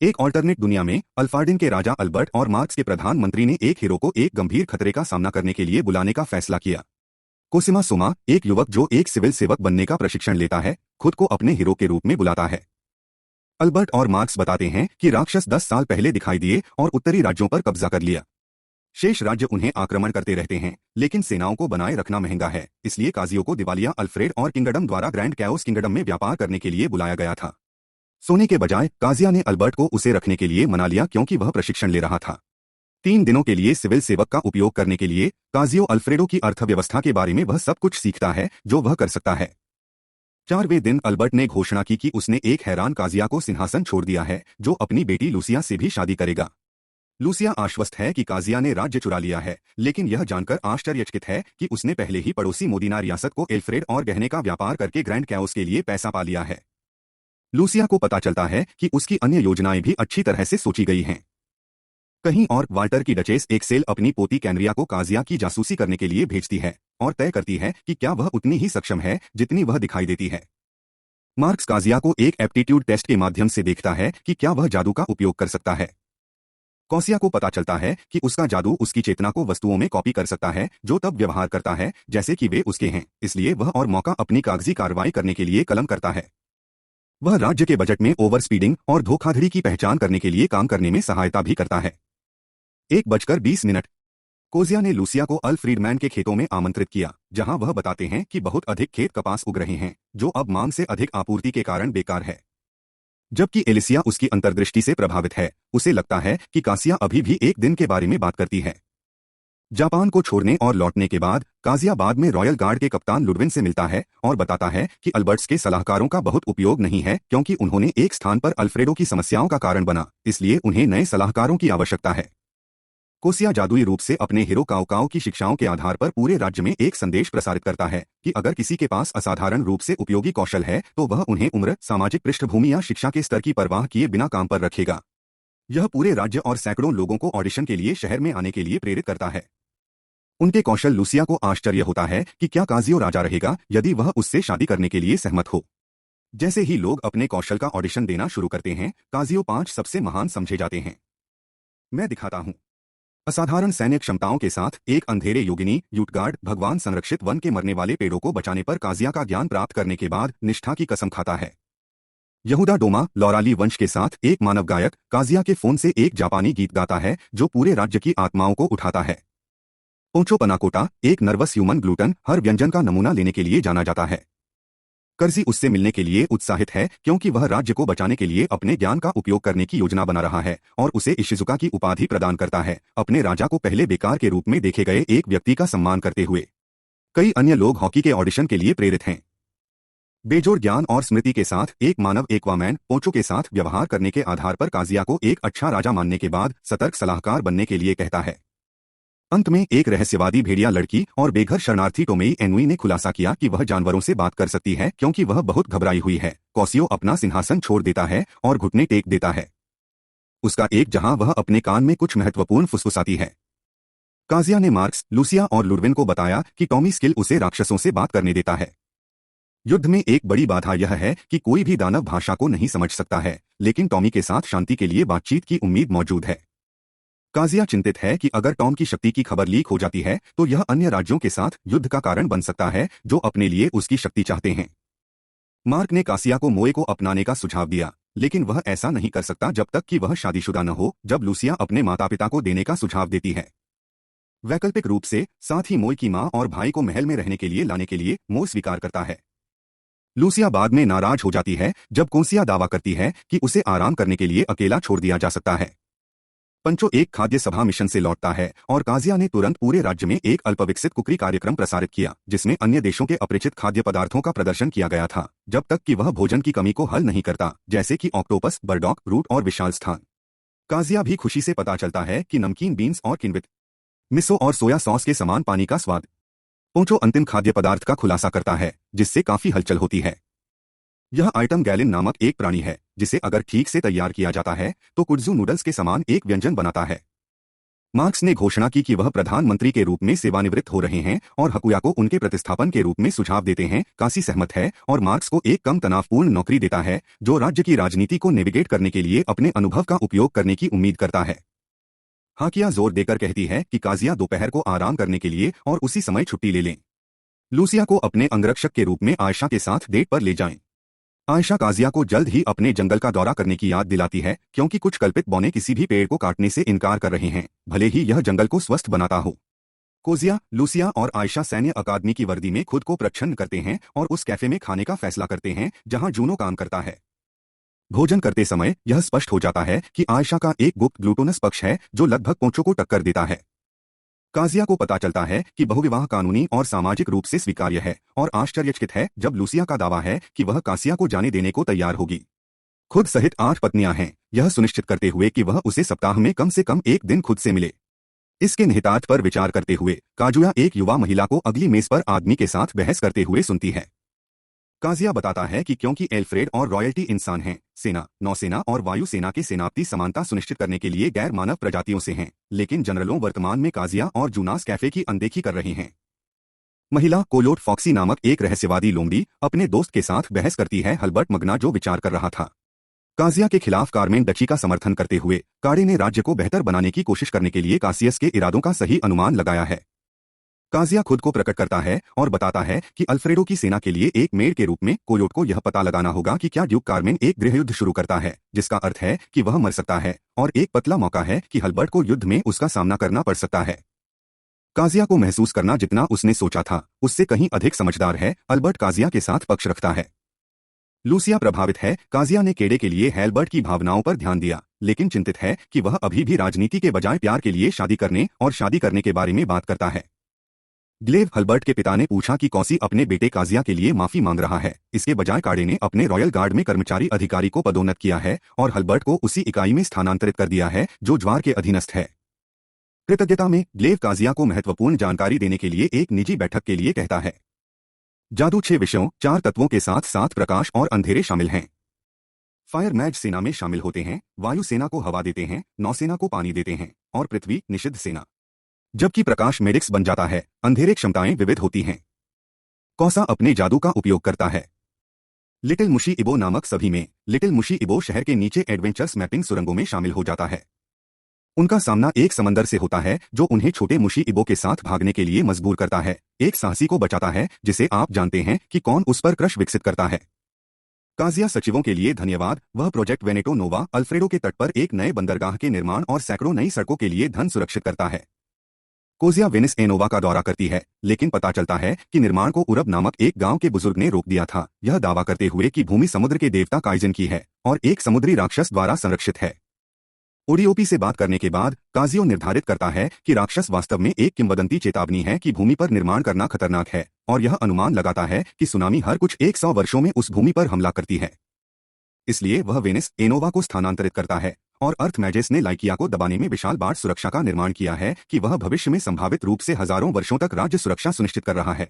एक ऑल्टरनेट दुनिया में अल्फार्डिन के राजा अल्बर्ट और मार्क्स के प्रधानमंत्री ने एक हीरो को एक गंभीर खतरे का सामना करने के लिए बुलाने का फैसला किया। कोसिमा सोमा, एक युवक जो एक सिविल सेवक बनने का प्रशिक्षण लेता है, खुद को अपने हीरो के रूप में बुलाता है। अल्बर्ट और मार्क्स बताते हैं कि राक्षस 10 साल पहले दिखाई दिए और उत्तरी राज्यों पर कब्जा कर लिया। शेष राज्य उन्हें आक्रमण करते रहते हैं, लेकिन सेनाओं को बनाए रखना महंगा है, इसलिए काजियो को दिवालिया अल्फ्रेड और किंगडम द्वारा ग्रैंड कैओस किंगडम में व्यापार करने के लिए बुलाया गया था। सोने के बजाय काजिया ने अल्बर्ट को उसे रखने के लिए मना लिया क्योंकि वह प्रशिक्षण ले रहा था। 3 दिनों के लिए सिविल सेवक का उपयोग करने के लिए काजियो अल्फ्रेडो की अर्थव्यवस्था के बारे में वह सब कुछ सीखता है जो वह कर सकता है। 4वें दिन अल्बर्ट ने घोषणा की कि उसने एक हैरान काजिया को सिंहासन छोड़ दिया है जो अपनी बेटी लूसिया से भी शादी करेगा। लूसिया आश्वस्त है कि काजिया ने राज्य चुरा लिया है, लेकिन यह जानकर आश्चर्यचकित है कि उसने पहले ही पड़ोसी मोदिना रियासत को एल्फ्रेड और गहने का व्यापार करके ग्रैंड कैओस के लिए पैसा पा लिया है। लूसिया को पता चलता है कि उसकी अन्य योजनाएं भी अच्छी तरह से सोची गई हैं। कहीं और वाल्टर की डचेस एक्सेल अपनी पोती कैनरिया को काजिया की जासूसी करने के लिए भेजती है और तय करती है कि क्या वह उतनी ही सक्षम है जितनी वह दिखाई देती है। मार्क्स काजिया को एक एप्टीट्यूड टेस्ट के माध्यम से देखता है कि क्या वह जादू का उपयोग कर सकता है। कौसिया को पता चलता है कि उसका जादू उसकी चेतना को वस्तुओं में कॉपी कर सकता है जो तब व्यवहार करता है जैसे कि वे उसके हैं, इसलिए वह और मौका अपनी कागजी कार्रवाई करने के लिए कलम करता है। वह राज्य के बजट में ओवर स्पीडिंग और धोखाधड़ी की पहचान करने के लिए काम करने में सहायता भी करता है। 1:20 कोजिया ने लूसिया को अल फ्रीडमैन के खेतों में आमंत्रित किया, जहां वह बताते हैं कि बहुत अधिक खेत कपास उग रहे हैं जो अब मांग से अधिक आपूर्ति के कारण बेकार है। जबकि एलिसिया उसकी अंतर्दृष्टि से प्रभावित है, उसे लगता है कि कासिया अभी भी एक दिन के बारे में बात करती है। जापान को छोड़ने और लौटने के बाद काजिया बाद में रॉयल गार्ड के कप्तान लुडविन से मिलता है और बताता है कि अल्बर्ट्स के सलाहकारों का बहुत उपयोग नहीं है क्योंकि उन्होंने एक स्थान पर अल्फ्रेडो की समस्याओं का कारण बना, इसलिए उन्हें नए सलाहकारों की आवश्यकता है। कोसिया जादुई रूप से अपने हीरो काओकाओ की शिक्षाओं के आधार पर पूरे राज्य में एक संदेश प्रसारित करता है कि अगर किसी के पास असाधारण रूप से उपयोगी कौशल है तो वह उन्हें उम्र, सामाजिक पृष्ठभूमि या शिक्षा के स्तर की परवाह किए बिना काम पर रखेगा। यह पूरे राज्य और सैकड़ों लोगों को ऑडिशन के लिए शहर में आने के लिए प्रेरित करता है। उनके कौशल लूसिया को आश्चर्य होता है कि क्या काजियो राजा रहेगा यदि वह उससे शादी करने के लिए सहमत हो। जैसे ही लोग अपने कौशल का ऑडिशन देना शुरू करते हैं, काजियो 5 सबसे महान समझे जाते हैं। मैं दिखाता हूं। असाधारण सैन्य क्षमताओं के साथ एक अंधेरे योगिनी यूटगार्ड भगवान संरक्षित वन के मरने वाले पेड़ों को बचाने पर काजिया का ज्ञान प्राप्त करने के बाद निष्ठा की कसम खाता है। यहूदा डोमा लौराली वंश के साथ एक मानव गायक काजिया के फोन से एक जापानी गीत गाता है जो पूरे राज्य की आत्माओं को उठाता है। पोंचो पनाकोटा, एक नर्वस ह्यूमन ग्लूटन, हर व्यंजन का नमूना लेने के लिए जाना जाता है। कर्जी उससे मिलने के लिए उत्साहित है क्योंकि वह राज्य को बचाने के लिए अपने ज्ञान का उपयोग करने की योजना बना रहा है और उसे इशिजुका की उपाधि प्रदान करता है, अपने राजा को पहले बेकार के रूप में देखे गए एक व्यक्ति का सम्मान करते हुए। कई अन्य लोग हॉकी के ऑडिशन के लिए प्रेरित हैं। बेजोड़ ज्ञान और स्मृति के साथ एक मानव एक्वामैन पोंचो के साथ व्यवहार करने के आधार पर काजिया को एक अच्छा राजा मानने के बाद सतर्क सलाहकार बनने के लिए कहता है। अंत में एक रहस्यवादी भेड़िया लड़की और बेघर शरणार्थी टोमेई एनुई ने खुलासा किया कि वह जानवरों से बात कर सकती है क्योंकि वह बहुत घबराई हुई है। कौसियो अपना सिंहासन छोड़ देता है और घुटने टेक देता है। उसका एक जहां वह अपने कान में कुछ महत्वपूर्ण फुसफुसाती है। काजिया ने मार्क्स, लूसिया और लुडविन को बताया कि टॉमी स्किल उसे राक्षसों से बात करने देता है। युद्ध में एक बड़ी बाधा यह है कि कोई भी दानव भाषा को नहीं समझ सकता है, लेकिन टॉमी के साथ शांति के लिए बातचीत की उम्मीद मौजूद है। काजिया चिंतित है कि अगर टॉम की शक्ति की खबर लीक हो जाती है तो यह अन्य राज्यों के साथ युद्ध का कारण बन सकता है जो अपने लिए उसकी शक्ति चाहते हैं। मार्क ने कासिया को मोए को अपनाने का सुझाव दिया, लेकिन वह ऐसा नहीं कर सकता जब तक कि वह शादीशुदा न हो। जब लूसिया अपने माता पिता को देने का सुझाव देती है, वैकल्पिक रूप से साथ ही मोए की मां और भाई को महल में रहने के लिए लाने के लिए मोए स्वीकार करता है। लूसिया बाद में नाराज हो जाती है जब कोसिया दावा करती है कि उसे आराम करने के लिए अकेला छोड़ दिया जा सकता है। पंचो एक खाद्य सभा मिशन से लौटता है और काजिया ने तुरंत पूरे राज्य में एक अल्पविकसित कुकरी कार्यक्रम प्रसारित किया जिसमें अन्य देशों के अपरिचित खाद्य पदार्थों का प्रदर्शन किया गया था, जब तक कि वह भोजन की कमी को हल नहीं करता, जैसे कि ऑक्टोपस, बर्डॉक, रूट और विशाल स्थान। काजिया भी खुशी से पता चलता है कि नमकीन बीन्स और किण्वित मिसो और सोया सॉस के समान पानी का स्वाद। पोंचो अंतिम खाद्य पदार्थ का खुलासा करता है जिससे काफी हलचल होती है। यह आइटम गैलिन नामक एक प्राणी है जिसे अगर ठीक से तैयार किया जाता है तो कुड्जू नूडल्स के समान एक व्यंजन बनाता है। मार्क्स ने घोषणा की कि वह प्रधानमंत्री के रूप में सेवानिवृत्त हो रहे हैं और हकुया को उनके प्रतिस्थापन के रूप में सुझाव देते हैं। कासी सहमत है और मार्क्स को एक कम तनावपूर्ण नौकरी देता है जो राज्य की राजनीति को नेविगेट करने के लिए अपने अनुभव का उपयोग करने की उम्मीद करता है। हाकिया जोर देकर कहती है कि काजिया दोपहर को आराम करने के लिए और उसी समय छुट्टी ले लें। लूसिया को अपने अंगरक्षक के रूप में आयशा के साथ डेट पर ले जाएं। आयशा काजिया को जल्द ही अपने जंगल का दौरा करने की याद दिलाती है क्योंकि कुछ कल्पित बौने किसी भी पेड़ को काटने से इनकार कर रहे हैं, भले ही यह जंगल को स्वस्थ बनाता हो। कोजिया, लूसिया और आयशा सैन्य अकादमी की वर्दी में खुद को प्रच्छन्न करते हैं और उस कैफे में खाने का फैसला करते हैं जहां जूनो काम करता है। भोजन करते समय यह स्पष्ट हो जाता है कि आयशा का एक गुप्त ग्लूटोनस पक्ष है जो लगभग पोंचो को टक्कर देता है। काजिया को पता चलता है कि बहुविवाह कानूनी और सामाजिक रूप से स्वीकार्य है और आश्चर्यचकित है जब लूसिया का दावा है कि वह कासिया को जाने देने को तैयार होगी। खुद सहित 8 पत्नियां हैं, यह सुनिश्चित करते हुए कि वह उसे सप्ताह में कम से कम एक दिन खुद से मिले। इसके निहितार्थ पर विचार करते हुए काजुया एक युवा महिला को अगली मेज पर आदमी के साथ बहस करते हुए सुनती है। काजिया बताता है कि क्योंकि एल्फ्रेड और रॉयल्टी इंसान हैं, सेना, नौसेना और वायुसेना के सेनापति समानता सुनिश्चित करने के लिए गैर मानव प्रजातियों से हैं, लेकिन जनरलों वर्तमान में काजिया और जूनास कैफे की अनदेखी कर रहे हैं। महिला कोयोट फॉक्सी नामक एक रहस्यवादी लोमड़ी अपने दोस्त के साथ बहस करती है हल्बर्ट मगना जो विचार कर रहा था। काजिया के खिलाफ कार्मेन डची का समर्थन करते हुए काड़े ने राज्य को बेहतर बनाने की कोशिश करने के लिए कासियस के इरादों का सही अनुमान लगाया है। काजिया खुद को प्रकट करता है और बताता है कि अल्फ्रेडो की सेना के लिए एक मेड के रूप में कोयोट को यह पता लगाना होगा कि क्या ड्यूक कार्मेन एक गृहयुद्ध शुरू करता है, जिसका अर्थ है कि वह मर सकता है, और एक पतला मौका है कि हल्बर्ट को युद्ध में उसका सामना करना पड़ सकता है। काजिया को महसूस करना जितना उसने सोचा था उससे कहीं अधिक समझदार है। अल्बर्ट काजिया के साथ पक्ष रखता है। लूसिया प्रभावित है। काजिया ने केडे के लिए हेल्बर्ट की भावनाओं पर ध्यान दिया, लेकिन चिंतित है कि वह अभी भी राजनीति के बजाय प्यार के लिए शादी करने और शादी करने के बारे में बात करता है। ग्लेव हल्बर्ट के पिता ने पूछा कि कौसी अपने बेटे काजिया के लिए माफी मांग रहा है। इसके बजाय काड़े ने अपने रॉयल गार्ड में कर्मचारी अधिकारी को पदोन्नत किया है और हल्बर्ट को उसी इकाई में स्थानांतरित कर दिया है जो ज्वार के अधीनस्थ है। कृतज्ञता में ग्लेव काजिया को महत्वपूर्ण जानकारी देने के लिए एक निजी बैठक के लिए कहता है। जादू 6 विषयों 4 तत्वों के साथ 7 प्रकाश और अंधेरे शामिल हैं। फायर मैज सेना में शामिल होते हैं, वायु सेना को हवा देते हैं, नौसेना को पानी देते हैं और पृथ्वी निषिद्ध सेना। जबकि प्रकाश मेडिक्स बन जाता है, अंधेरे क्षमताएं विविध होती हैं। कौसा अपने जादू का उपयोग करता है। लिटिल मुशी इबो नामक सभी में लिटिल मुशी इबो शहर के नीचे एडवेंचर्स मैपिंग सुरंगों में शामिल हो जाता है। उनका सामना एक समंदर से होता है जो उन्हें छोटे मुशी इबो के साथ भागने के लिए मजबूर करता है। एक साहसी को बचाता है जिसे आप जानते हैं कि कौन उस पर क्रश विकसित करता है। काजिया सचिवों के लिए धन्यवाद। वह प्रोजेक्ट वेनेटो नोवा अल्फ्रेडो के तट पर एक नए बंदरगाह के निर्माण और सैकड़ों नई सड़कों के लिए धन सुरक्षित करता है। कोजिया वेनिस एनोवा का दौरा करती है, लेकिन पता चलता है कि निर्माण को उरब नामक एक गांव के बुजुर्ग ने रोक दिया था, यह दावा करते हुए कि भूमि समुद्र के देवता काइजन की है और एक समुद्री राक्षस द्वारा संरक्षित है। ओडीओपी से बात करने के बाद काजियो निर्धारित करता है कि राक्षस वास्तव में एक किंवदंती चेतावनी है कि भूमि पर निर्माण करना खतरनाक है, और यह अनुमान लगाता है कि सुनामी हर कुछ 100 वर्षों में उस भूमि पर हमला करती है। इसलिए वह वेनिस एनोवा को स्थानांतरित करता है और अर्थ मैजेस ने लाइकिया को दबाने में विशाल बाढ़ सुरक्षा का निर्माण किया है कि वह भविष्य में संभावित रूप से हजारों वर्षों तक राज्य सुरक्षा सुनिश्चित कर रहा है।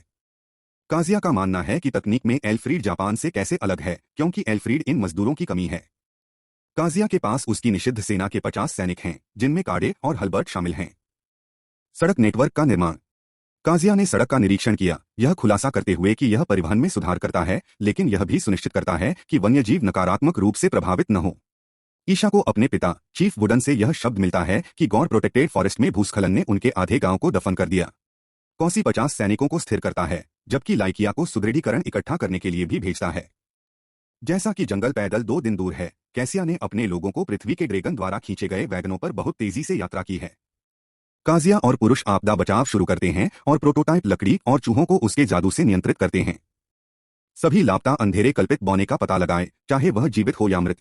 काजिया का मानना है कि तकनीक में एल्फ्रीड जापान से कैसे अलग है क्योंकि एल्फ्रीड इन मजदूरों की कमी है। काजिया के पास उसकी निषिद्ध सेना के 50 सैनिक हैं, जिनमें काडे और हल्बर्ट शामिल हैं। सड़क नेटवर्क का निर्माण। काजिया ने सड़क का निरीक्षण किया, यह खुलासा करते हुए कि यह परिवहन में सुधार करता है, लेकिन यह भी सुनिश्चित करता है कि वन्यजीव नकारात्मक रूप से प्रभावित न हो। ईशा को अपने पिता चीफ वुडन से यह शब्द मिलता है कि गौर प्रोटेक्टेड फॉरेस्ट में भूस्खलन ने उनके आधे गांव को दफन कर दिया। कौसी 50 सैनिकों को स्थिर करता है, जबकि लाइकिया को सुदृढ़ीकरण इकट्ठा करने के लिए भी भेजता है। जैसा कि जंगल पैदल 2 दिन दूर है, कैसिया ने अपने लोगों को पृथ्वी के ड्रैगन द्वारा खींचे गए वैगनों पर बहुत तेजी से यात्रा की है। काजिया और पुरुष आपदा बचाव शुरू करते हैं और प्रोटोटाइप लकड़ी और चूहों को उसके जादू से नियंत्रित करते हैं। सभी लापता अंधेरे कल्पित बौने का पता लगाएं, चाहे वह जीवित हो या मृत।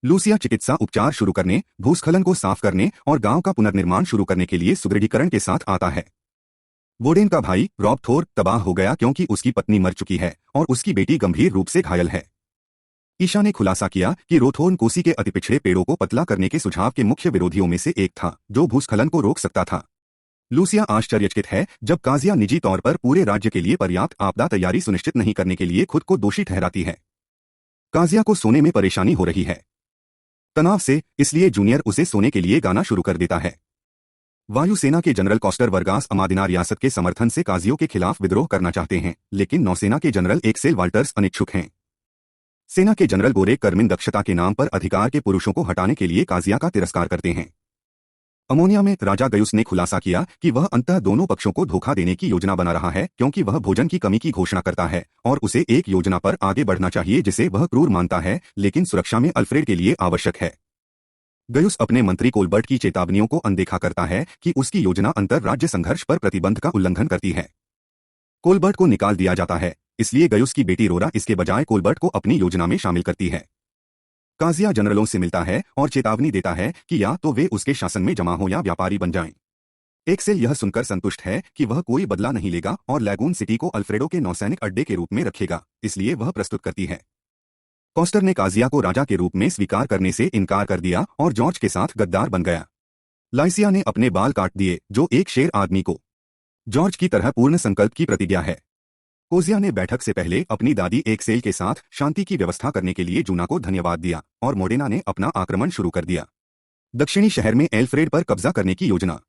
लूसिया चिकित्सा उपचार शुरू करने, भूस्खलन को साफ करने और गांव का पुनर्निर्माण शुरू करने के लिए सुदृढ़ीकरण के साथ आता है। वोडेन का भाई रॉब थोर तबाह हो गया क्योंकि उसकी पत्नी मर चुकी है और उसकी बेटी गंभीर रूप से घायल है। ईशा ने खुलासा किया कि रोथोर्न कोसी के अति पिछड़े पेड़ों को पतला करने के सुझाव के मुख्य विरोधियों में से एक था, जो भूस्खलन को रोक सकता था। लूसिया आश्चर्यचकित है जब काजिया निजी तौर पर पूरे राज्य के लिए पर्याप्त आपदा तैयारी सुनिश्चित नहीं करने के लिए खुद को दोषी ठहराती है। काजिया को सोने में परेशानी हो रही है तनाव से, इसलिए जूनियर उसे सोने के लिए गाना शुरू कर देता है। वायुसेना के जनरल कॉस्टर वर्गास अमादिना रियासत के समर्थन से काजियों के खिलाफ विद्रोह करना चाहते हैं, लेकिन नौसेना के जनरल एक्सेल वाल्टर्स अनिच्छुक हैं। सेना के जनरल गोरे कर्मिन दक्षता के नाम पर अधिकार के पुरुषों को हटाने के लिए काजिया का तिरस्कार करते हैं। अमोनिया में राजा गयुस ने खुलासा किया कि वह अंततः दोनों पक्षों को धोखा देने की योजना बना रहा है, क्योंकि वह भोजन की कमी की घोषणा करता है और उसे एक योजना पर आगे बढ़ना चाहिए जिसे वह क्रूर मानता है, लेकिन सुरक्षा में अल्फ्रेड के लिए आवश्यक है। गयुस अपने मंत्री कोलबर्ट की चेतावनियों को अनदेखा करता है कि उसकी योजना अंतर राज्य संघर्ष पर प्रतिबंध का उल्लंघन करती है। कोलबर्ट को निकाल दिया जाता है, इसलिए गयुस की बेटी रोरा इसके बजाय कोलबर्ट को अपनी योजना में शामिल करती है। काजिया जनरलों से मिलता है और चेतावनी देता है कि या तो वे उसके शासन में जमा हो या व्यापारी बन जाएं। एक्सेल यह सुनकर संतुष्ट है कि वह कोई बदला नहीं लेगा और लैगून सिटी को अल्फ्रेडो के नौसैनिक अड्डे के रूप में रखेगा, इसलिए वह प्रस्तुत करती है। कॉस्टर ने काजिया को राजा के रूप में स्वीकार करने से इनकार कर दिया और जॉर्ज के साथ गद्दार बन गया। लाइसिया ने अपने बाल काट दिए, जो एक शेर आदमी को जॉर्ज की तरह पूर्ण संकल्प की प्रतिज्ञा है। कोजिया ने बैठक से पहले अपनी दादी एक्सेल के साथ शांति की व्यवस्था करने के लिए जूना को धन्यवाद दिया और मोडेना ने अपना आक्रमण शुरू कर दिया। दक्षिणी शहर में एल्फ्रेड पर कब्जा करने की योजना।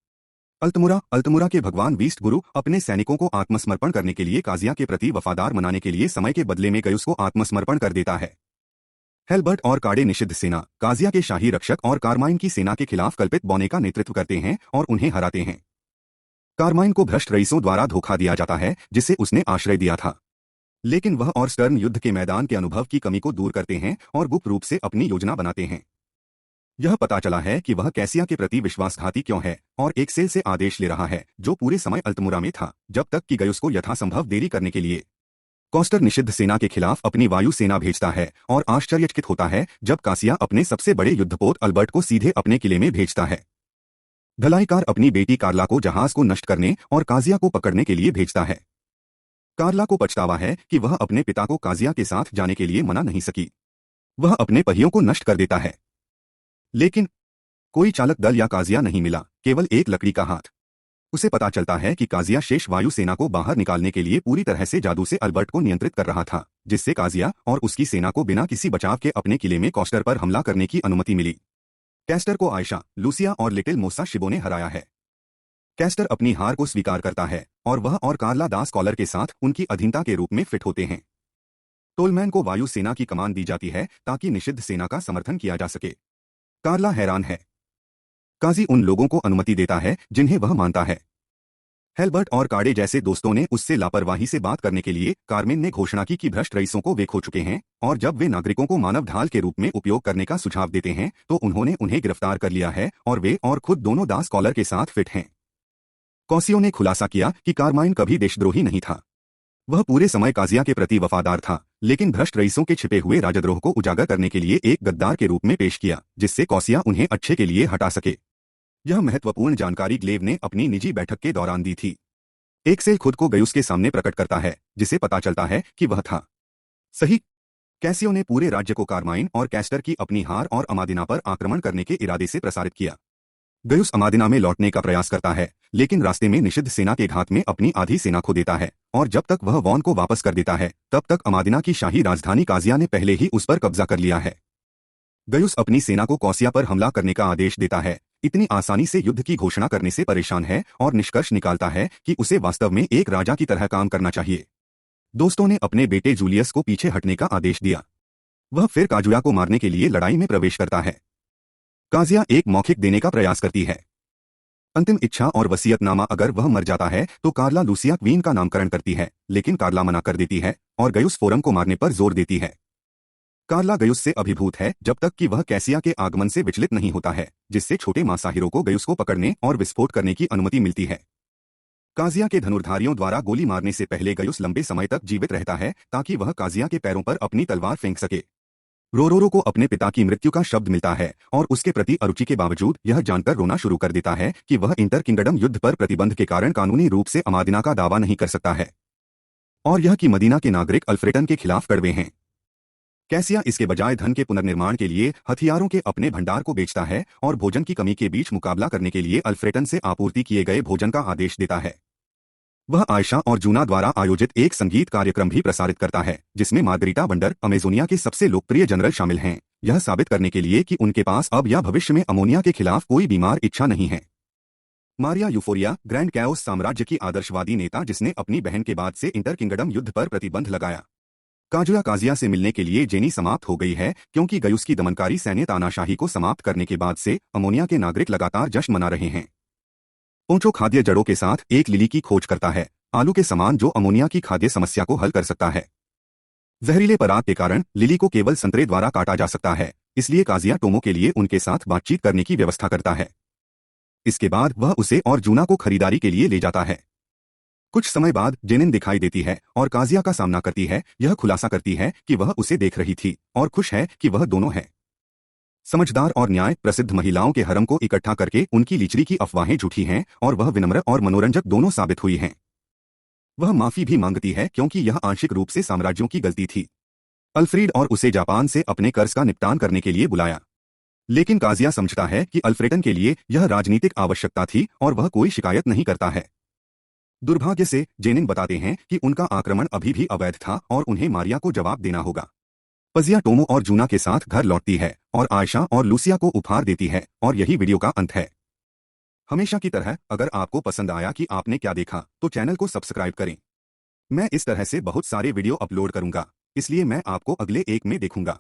अल्तमुरा के भगवान वीस्ट गुरु अपने सैनिकों को आत्मसमर्पण करने के लिए काजिया के प्रति वफादार मनाने के लिए समय के बदले में गयुस को आत्मसमर्पण कर देता है। हेल्बर्ट और काडे निषिद्ध सेना काजिया के शाही रक्षक और कारमाइन की सेना के खिलाफ कल्पित बौने का नेतृत्व करते हैं और उन्हें हराते हैं। कारमाइन को भ्रष्ट रईसों द्वारा धोखा दिया जाता है जिसे उसने आश्रय दिया था, लेकिन वह और स्टर्न युद्ध के मैदान के अनुभव की कमी को दूर करते हैं और गुप्त रूप से अपनी योजना बनाते हैं। यह पता चला है कि वह कैसिया के प्रति विश्वासघाती क्यों है और एक्सेल से आदेश ले रहा है, जो पूरे समय अल्तमुरा में था, जब तक कि गयुस को यथासंभव देरी करने के लिए कॉस्टर निषिद्ध सेना के खिलाफ अपनी वायु सेना भेजता है और आश्चर्यचकित होता है जब कासिया अपने सबसे बड़े युद्धपोत अल्बर्ट को सीधे अपने किले में भेजता है। धलाईकार अपनी बेटी कार्ला को जहाज को नष्ट करने और काजिया को पकड़ने के लिए भेजता है। कार्ला को पछतावा है कि वह अपने पिता को काजिया के साथ जाने के लिए मना नहीं सकी। वह अपने पहियों को नष्ट कर देता है, लेकिन कोई चालक दल या काजिया नहीं मिला, केवल एक लकड़ी का हाथ। उसे पता चलता है कि काजिया शेष वायु सेना को बाहर निकालने के लिए पूरी तरह से जादू से अल्बर्ट को नियंत्रित कर रहा था, जिससे काजिया और उसकी सेना को बिना किसी बचाव के अपने किले में कॉस्टर पर हमला करने की अनुमति मिली। कैस्टर को आयशा, लूसिया और लिटिल मोसा शिबो ने हराया है। कैस्टर अपनी हार को स्वीकार करता है और वह और कार्ला दास कॉलर के साथ उनकी अधीनता के रूप में फिट होते हैं। टोलमैन को वायु सेना की कमान दी जाती है ताकि निषिद्ध सेना का समर्थन किया जा सके। कार्ला हैरान है। काजी उन लोगों को अनुमति देता है जिन्हें वह मानता है। हेल्बर्ट और काडे जैसे दोस्तों ने उससे लापरवाही से बात करने के लिए कारमेन ने घोषणा की कि भ्रष्ट रईसों को वे खो चुके हैं और जब वे नागरिकों को मानव ढाल के रूप में उपयोग करने का सुझाव देते हैं तो उन्होंने उन्हें गिरफ्तार कर लिया है और वे और खुद दोनों दास कॉलर के साथ फिट हैं। कॉसियो ने खुलासा किया कि कारमाइन कभी देशद्रोही नहीं था। वह पूरे समय काजिया के प्रति वफादार था, लेकिन भ्रष्ट रईसों के छिपे हुए राजद्रोह को उजागर करने के लिए एक गद्दार के रूप में पेश किया, जिससे कॉसिया उन्हें अच्छे के लिए हटा सके। यह महत्वपूर्ण जानकारी ग्लेव ने अपनी निजी बैठक के दौरान दी थी। एक्सेल खुद को गयुस के सामने प्रकट करता है, जिसे पता चलता है कि वह था सही। कैसियो ने पूरे राज्य को कारमाइन और कैस्टर की अपनी हार और अमादिना पर आक्रमण करने के इरादे से प्रसारित किया। गयुस अमादिना में लौटने का प्रयास करता है, लेकिन रास्ते में निषिद्ध सेना के घात में अपनी आधी सेना खो देता है और जब तक वह वॉन को वापस कर देता है तब तक अमादिना की शाही राजधानी काजिया ने पहले ही उस पर कब्जा कर लिया है। गयुस अपनी सेना को कॉसिया पर हमला करने का आदेश देता है, इतनी आसानी से युद्ध की घोषणा करने से परेशान है और निष्कर्ष निकालता है कि उसे वास्तव में एक राजा की तरह काम करना चाहिए। दोस्तों ने अपने बेटे जूलियस को पीछे हटने का आदेश दिया। वह फिर काजुया को मारने के लिए लड़ाई में प्रवेश करता है। काजिया एक मौखिक देने का प्रयास करती है। अंतिम इच्छा और वसीयतनामा अगर वह मर जाता है तो कार्ला लूसिया क्वीन का नामकरण करती है, लेकिन कार्ला मना कर देती है और गयुस फोरम को मारने पर जोर देती है। कार्ला गयुस से अभिभूत है जब तक कि वह कैसिया के आगमन से विचलित नहीं होता है, जिससे छोटे मासाहिरों को गयुस को पकड़ने और विस्फोट करने की अनुमति मिलती है। काजिया के धनुर्धारियों द्वारा गोली मारने से पहले गयुस लंबे समय तक जीवित रहता है ताकि वह काजिया के पैरों पर अपनी तलवार फेंक सके। रोरोरो को अपने पिता की मृत्यु का शब्द मिलता है और उसके प्रति अरुचि के बावजूद यह जानकर रोना शुरू कर देता है कि वह इंटर किंगडम युद्ध पर प्रतिबंध के कारण कानूनी रूप से अमादिना का दावा नहीं कर सकता है और यह कि मदीना के नागरिक अल्फ्रेटन के खिलाफ कड़वे हैं। कैसिया इसके बजाय धन के पुनर्निर्माण के लिए हथियारों के अपने भंडार को बेचता है और भोजन की कमी के बीच मुकाबला करने के लिए अल्फ्रेटन से आपूर्ति किए गए भोजन का आदेश देता है। वह आयशा और जूना द्वारा आयोजित एक संगीत कार्यक्रम भी प्रसारित करता है, जिसमें मार्गरीटा वंडर अमेजोनिया के सबसे लोकप्रिय जनरल शामिल हैं, यह साबित करने के लिए कि उनके पास अब या भविष्य में अमोनिया के खिलाफ कोई बीमार इच्छा नहीं है। मारिया यूफोरिया ग्रैंड कैओस साम्राज्य की आदर्शवादी नेता जिसने अपनी बहन के बाद से इंटर किंगडम युद्ध पर प्रतिबंध लगाया। काजुया काजिया से मिलने के लिए जेनी समाप्त हो गई है क्योंकि गयुस की दमनकारी सैन्य तानाशाही को समाप्त करने के बाद से अमोनिया के नागरिक लगातार जश्न मना रहे हैं। पोंचो खाद्य जड़ों के साथ एक लिली की खोज करता है, आलू के समान जो अमोनिया की खाद्य समस्या को हल कर सकता है। जहरीले पराग के कारण लिली को केवल संतरे द्वारा काटा जा सकता है, इसलिए काजिया टोमो के लिए उनके साथ बातचीत करने की व्यवस्था करता है। इसके बाद वह उसे और जूना को खरीदारी के लिए ले जाता है। कुछ समय बाद जेनिन दिखाई देती है और काजिया का सामना करती है। यह खुलासा करती है कि वह उसे देख रही थी और खुश है कि वह दोनों है। समझदार और न्याय प्रसिद्ध महिलाओं के हरम को इकट्ठा करके उनकी लिचड़ी की अफवाहें झूठी हैं और वह विनम्र और मनोरंजक दोनों साबित हुई हैं। वह माफी भी मांगती है क्योंकि यह आंशिक रूप से साम्राज्यों की गलती थी। अल्फ्रेड और उसे जापान से अपने कर्ज का निपटान करने के लिए बुलाया, लेकिन काजिया समझता है कि अल्फ्रेडन के लिए यह राजनीतिक आवश्यकता थी और वह कोई शिकायत नहीं करता है। दुर्भाग्य से जेनिन बताते हैं कि उनका आक्रमण अभी भी अवैध था और उन्हें मारिया को जवाब देना होगा। पजिया टोमो और जूना के साथ घर लौटती है और आयशा और लूसिया को उपहार देती है और यही वीडियो का अंत है। हमेशा की तरह अगर आपको पसंद आया कि आपने क्या देखा तो चैनल को सब्सक्राइब करें। मैं इस तरह से बहुत सारे वीडियो अपलोड करूंगा, इसलिए मैं आपको अगले एक में देखूंगा।